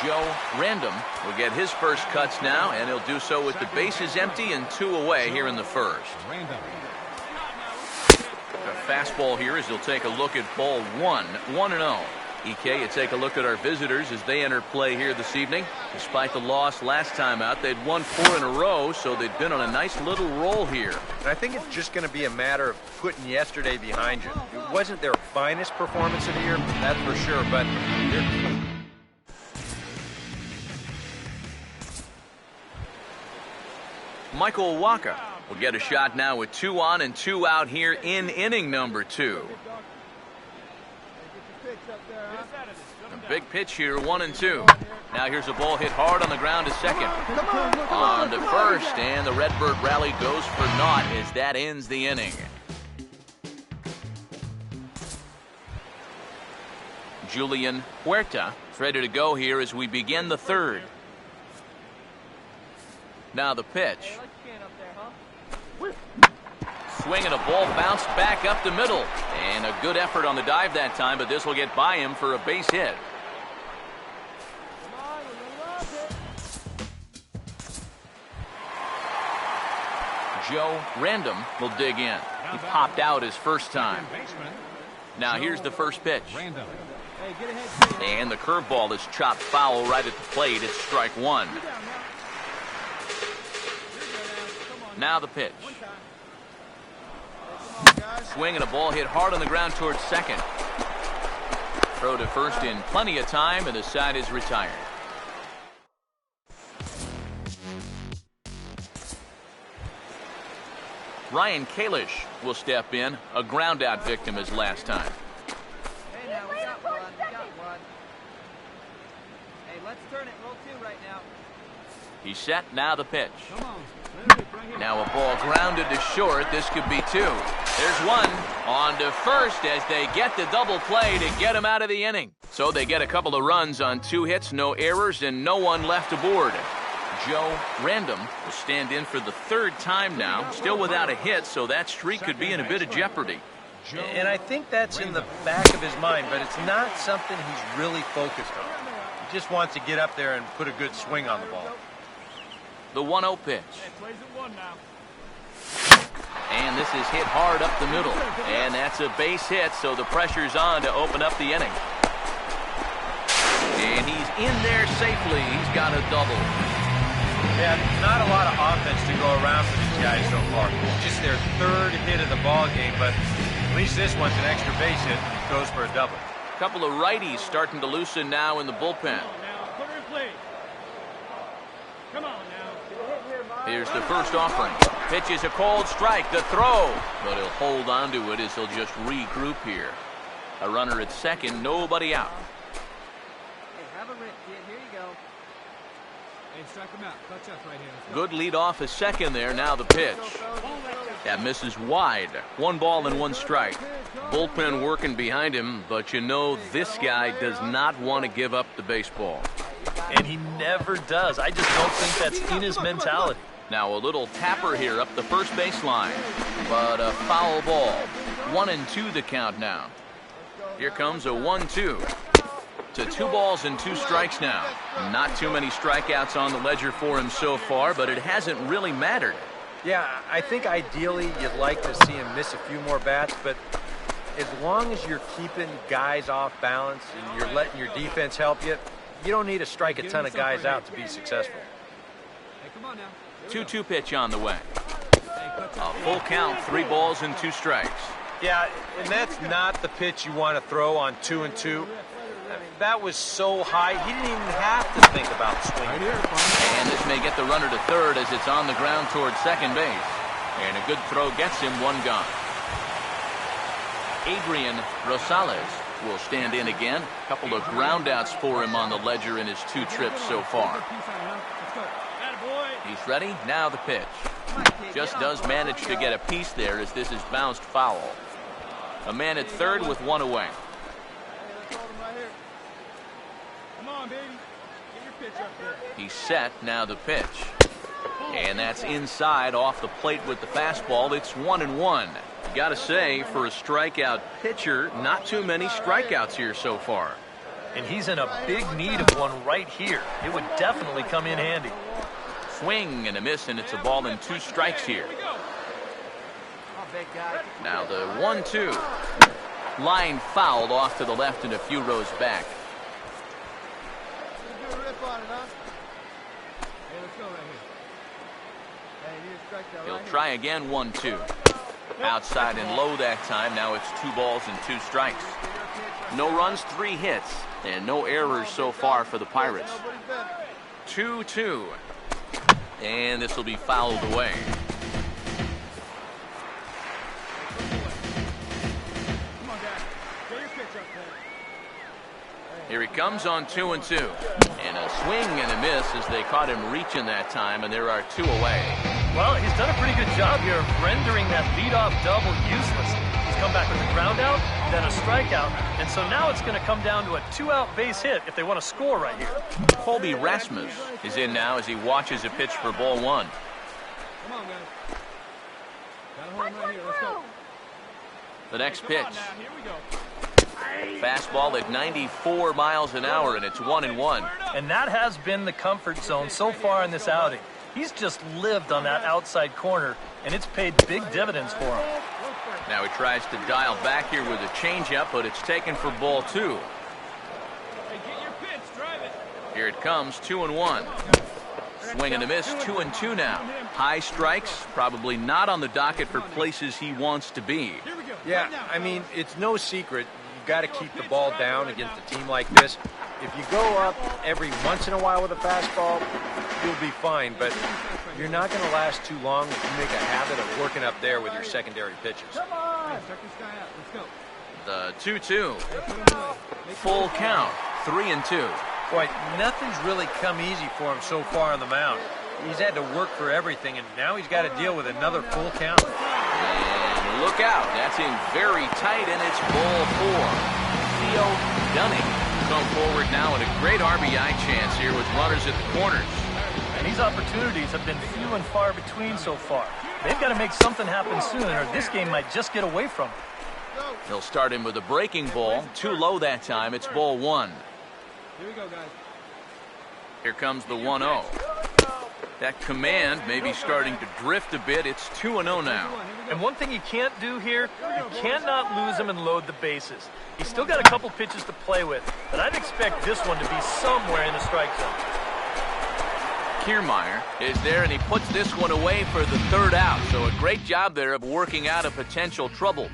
Joe Random will get his first cuts now, and he'll do so with the bases empty and 2 away here in the first. The fastball here as he'll take a look at ball 1, 1-0. EK, you take a look at our visitors as they enter play here this evening. Despite the loss last time out, they'd won 4 in a row, so they'd been on a nice little roll here. And I think it's just going to be a matter of putting yesterday behind you. It wasn't their finest performance of the year, that's for sure, but Michael Waka will get a shot now with 2 on and 2 out here in inning number 2. A big pitch here, 1-2. Now here's a ball hit hard on the ground to second. On to first, and the Redbird rally goes for naught as that ends the inning. Julian Huerta is ready to go here as we begin the third. Now the pitch. Swing and a ball bounced back up the middle. And a good effort on the dive that time, but this will get by him for a base hit. Joe Random will dig in. He popped out his first time. Now here's the first pitch. And the curveball is chopped foul right at the plate. It's strike 1. Now the pitch. Swing and a ball hit hard on the ground towards second. Throw to first in plenty of time, and the side is retired. Ryan Kalish will step in, a ground out victim as last time. Hey, now we got one. Hey, let's turn it. Roll 2 right now. He's set. Now the pitch. Now a ball grounded to short. This could be 2. There's 1. On to first as they get the double play to get him out of the inning. So they get a couple of runs on 2 hits, no errors, and no one left aboard. Joe Random will stand in for the 3rd time now, still without a hit, so that streak could be in a bit of jeopardy. and I think that's in the back of his mind, but it's not something he's really focused on. He just wants to get up there and put a good swing on the ball. The 1-0 pitch. And this is hit hard up the middle. And that's a base hit, so the pressure's on to open up the inning. And he's in there safely. He's got a double. Yeah, not a lot of offense to go around for these guys so far. Just their 3rd hit of the ball game, but at least this one's an extra base hit. Goes for a double. A couple of righties starting to loosen now in the bullpen. Here's the first offering. Pitch is a cold strike. The throw. But he'll hold on to it as he'll just regroup here. A runner at second. Nobody out. Hey, have a rip, kid. Here you go. Hey, strike him out. Touch up right here. Good lead off a second there. Now the pitch. That misses wide. 1 ball and 1 strike. Bullpen working behind him, but you know this guy does not want to give up the baseball. And he never does. I just don't think that's in his mentality. Now a little tapper here up the first baseline, but a foul ball. 1-2 the count now. Here comes a 1-2 to 2 balls and 2 strikes now. Not too many strikeouts on the ledger for him so far, but it hasn't really mattered. Yeah, I think ideally you'd like to see him miss a few more bats, but as long as you're keeping guys off balance and you're letting your defense help you, you don't need to strike a ton of guys out to be successful. Hey, come on now. 2-2 pitch on the way. A full count, 3 balls and 2 strikes. Yeah, and that's not the pitch you want to throw on 2-2. I mean, that was so high, he didn't even have to think about swinging. And this may get the runner to third as it's on the ground towards second base. And a good throw gets him 1 gone. Adrian Rosales will stand in again. A couple of groundouts for him on the ledger in his 2 trips so far. He's ready. Now the pitch. Just does manage to get a piece there as this is bounced foul. A man at third with 1 away. Come on, baby. Get your pitch up there. He's set. Now the pitch. And that's inside off the plate with the fastball. It's 1-1. Got to say, for a strikeout pitcher, not too many strikeouts here so far. and he's in a big need of one right here. It would definitely come in handy. Swing and a miss, and it's a ball and 2 strikes here. Now the 1-2. Line fouled off to the left and a few rows back. He'll try again, 1-2. Outside and low that time. Now it's 2 balls and 2 strikes. No runs, 3 hits, and no errors so far for the Pirates. 2-2. And this will be fouled away. Here he comes on 2-2. And a swing and a miss as they caught him reaching that time, and there are 2 away. Well, he's done a pretty good job here of rendering that leadoff double useless. He's come back with a ground out, then a strikeout, and so now it's going to come down to a 2-out base hit if they want to score right here. Colby Rasmus is in now as he watches a pitch for ball 1. Come on, guys. Gotta hold him right here. Let's go. The next Come pitch. on now. Here we go. Fastball at 94 miles an hour, and it's 1-1. And that has been the comfort zone so far in this outing. He's just lived on that outside corner, and it's paid big dividends for him. Now he tries to dial back here with a changeup, but it's taken for ball 2. Hey, get your pitch. Drive it. Here it comes, 2-1. Swing and a miss, 2-2 now. High strikes, probably not on the docket for places he wants to be. Here we go. Yeah, Right now, I mean, fellas. it's no secret. You've got to keep the ball down against a team like this. If you go up every once in a while with a fastball, you'll be fine, but you're not going to last too long if you make a habit of working up there with your secondary pitches. Hey, check this guy out. Let's go. The 2-2. Hey, put him away. Make Full count, 3-2. Boy, nothing's really come easy for him so far on the mound. He's had to work for everything, and now he's got to deal with another full count. And look out, that's in very tight, and it's ball 4. Theo Dunning come forward now, and a great RBI chance here with runners at the corners. And these opportunities have been few and far between so far. They've got to make something happen soon, or this game might just get away from them. He'll start him with a breaking ball. Too low that time. It's ball 1. Here we go, guys. Here comes the 1-0. That command may be starting to drift a bit. It's 2-0 now. And one thing you can't do here, you cannot lose him and load the bases. He's still got a couple pitches to play with, but I'd expect this one to be somewhere in the strike zone. Kiermaier is there, and he puts this one away for the 3rd out. So a great job there of working out a potential trouble.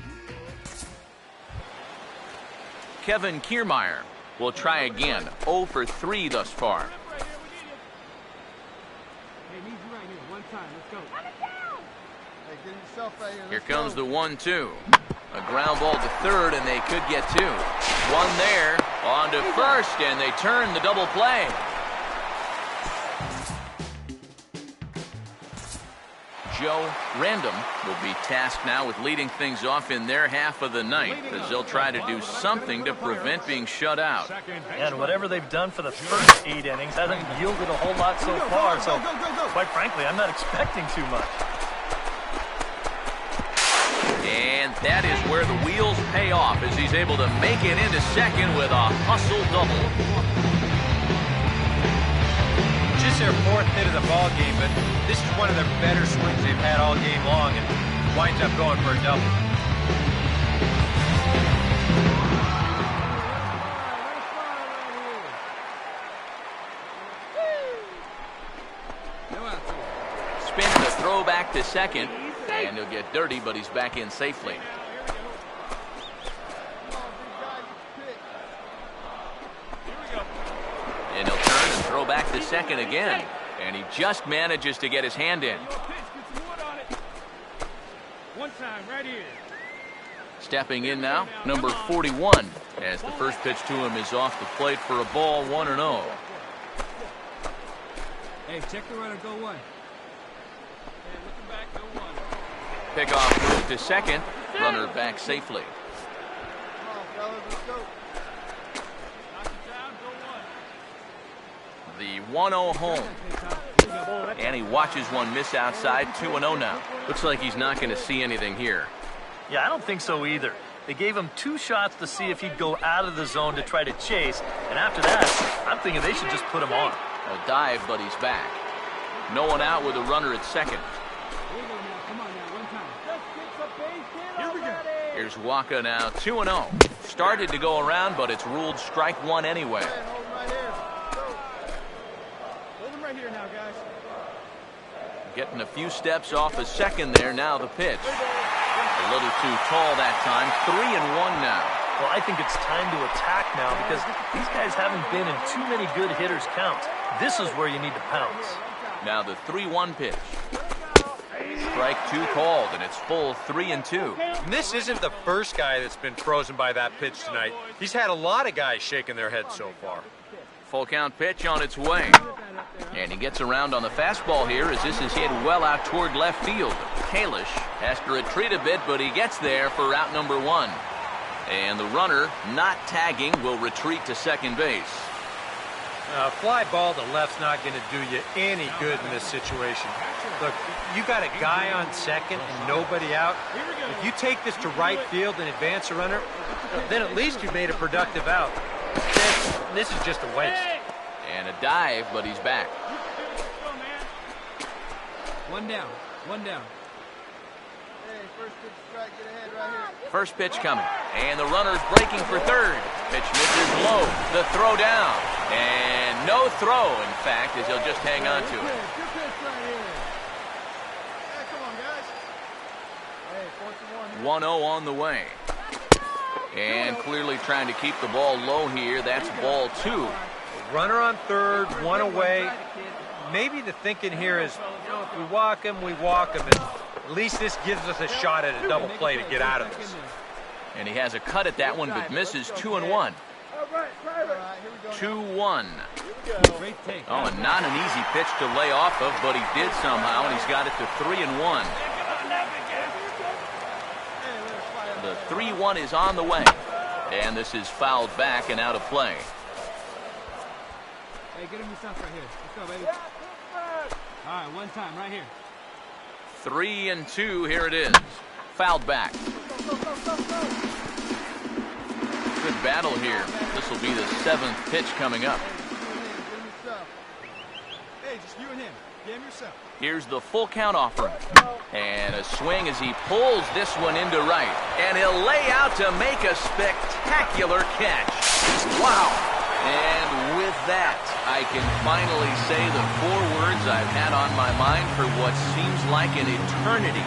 Kevin Kiermaier will try again. 0 for 3 thus far. Hey, need you right here. One time. Let's go. Hey, get yourself right here. Here comes the 1-2. A ground ball to 3rd, and they could get 2. One there, on to 1st, and they turn the double play. Joe Random will be tasked now with leading things off in their half of the ninth, as they'll try to do something to prevent being shut out. And whatever they've done for the first 8 innings hasn't yielded a whole lot so far, so quite frankly, I'm not expecting too much. And that is where the wheels pay off, as he's able to make it into second with a hustle double. Just their 4th hit of the ball game, but this is one of their better swings they've had all game long, and winds up going for a double. Spins the throw back to second, and he'll get dirty, but he's back in safely. And he'll turn and throw back to second again. And he just manages to get his hand in. One time, right here. Stepping in now, number 41, as the first pitch to him is off the plate for a ball, 1-0. Hey, check the runner, go 1. Hey, looking back, go 1. Pickoff move to second, runner back safely. Come on, fellas, let's go. Knock it down, go 1. The 1-0 home. And he watches one miss outside, 2-0 now. Looks like he's not going to see anything here. Yeah, I don't think so either. They gave him 2 shots to see if he'd go out of the zone to try to chase, and after that, I'm thinking they should just put him on. A dive, but he's back. No one out with a runner at second. Here we go now. Come on now, one time. Just get the base hit. Here we go. Here's Waka now, 2-0. Started to go around, but it's ruled strike one anyway. Hold him right here. Hold him right here now, guys. Getting a few steps off a second there. Now the pitch. A little too tall that time. 3-1 now. Well, I think it's time to attack now because these guys haven't been in too many good hitters' counts. This is where you need to pounce. Now the 3-1 pitch. Strike 2 called, and it's full 3-2. And this isn't the first guy that's been frozen by that pitch tonight. He's had a lot of guys shaking their heads so far. Full count pitch on its way. And he gets around on the fastball here as this is hit well out toward left field. Kalish has to retreat a bit, but he gets there for route number 1. And the runner, not tagging, will retreat to second base. A fly ball to left's not going to do you any good in this situation. Look, you got a guy on second and nobody out. If you take this to right field and advance a runner, then at least you made a productive out. This is just a waste. And a dive, but he's back. One down. Hey, first pitch strike, get ahead right here. First pitch coming. And the runner's breaking for third. Pitch misses low. The throw down. And no throw, in fact, as he'll just hang on to it. Good pitch right here. Hey, come on, guys. Hey, 4-1. 1-0 on the way. And clearly trying to keep the ball low here. That's ball 2. Runner on third, one away. Maybe the thinking here is we walk him. And at least this gives us a shot at a double play to get out of this. And he has a cut at that one, but misses 2-1. All right, here we go. 2-1. Great take. Oh, and not an easy pitch to lay off of, but he did somehow, and he's got it to 3-1. The 3-1 is on the way. And this is fouled back and out of play. Hey, get him yourself right here. Let's go, baby. All right, one time, right here. 3-2, here it is. Fouled back. Good battle here. This will be the 7th pitch coming up. Hey, just you and him. Get him yourself. Here's the full count offering. And a swing as he pulls this one into right. And he'll lay out to make a spectacular catch. Wow. And with that, I can finally say the 4 words I've had on my mind for what seems like an eternity.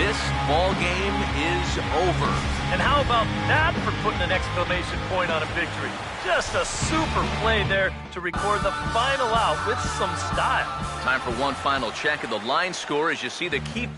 This ball game is over. And how about that for putting an exclamation point on a victory? Just a super play there to record the final out with some style. Time for one final check of the line score as you see the key